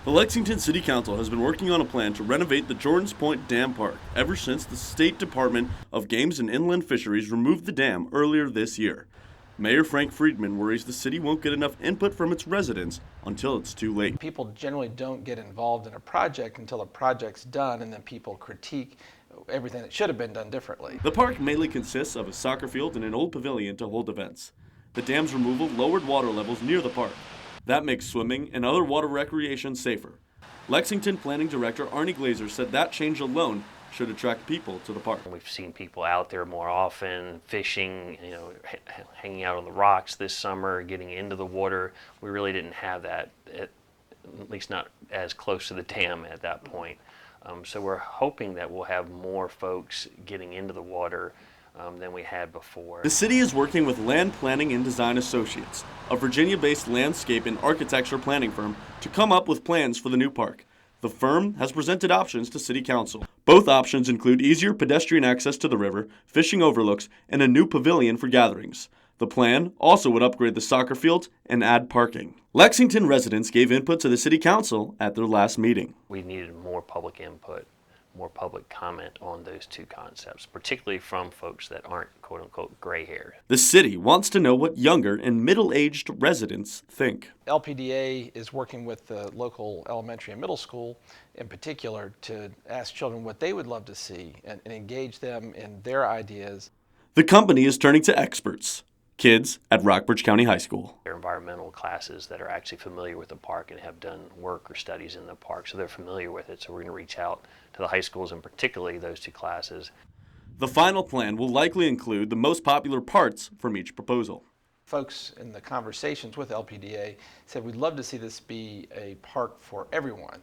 The Lexington City Council has been working on a plan to renovate the Jordan's Point Dam Park ever since the State Department of Games and Inland Fisheries removed the dam earlier this year. Mayor Frank Friedman worries the city won't get enough input from its residents until it's too late. People generally don't get involved in a project until a project's done, and then people critique everything that should have been done differently. The park mainly consists of a soccer field and an old pavilion to hold events. The dam's removal lowered water levels near the park. That makes swimming and other water recreation safer. Lexington Planning Director Arnie Glazer said that change alone should attract people to the park. We've seen people out there more often, fishing, hanging out on the rocks this summer, getting into the water. We really didn't have that, at least not as close to the dam at that point. So we're hoping that we'll have more folks getting into the water than we had before. The city is working with Land Planning and Design Associates, a Virginia-based landscape and architecture planning firm, to come up with plans for the new park. The firm has presented options to City Council. Both options include easier pedestrian access to the river, fishing overlooks, and a new pavilion for gatherings. The plan also would upgrade the soccer fields and add parking. Lexington residents gave input to the City Council at their last meeting. We needed more public input, more public comment on those two concepts, particularly from folks that aren't quote-unquote gray-haired. The city wants to know what younger and middle-aged residents think. LPDA is working with the local elementary and middle school in particular to ask children what they would love to see and engage them in their ideas. The company is turning to experts, kids at Rockbridge County High School. They're environmental classes that are actually familiar with the park and have done work or studies in the park, so they're familiar with it. So we're going to reach out to the high schools, and particularly those two classes. The final plan will likely include the most popular parts from each proposal. Folks in the conversations with LPDA said we'd love to see this be a park for everyone.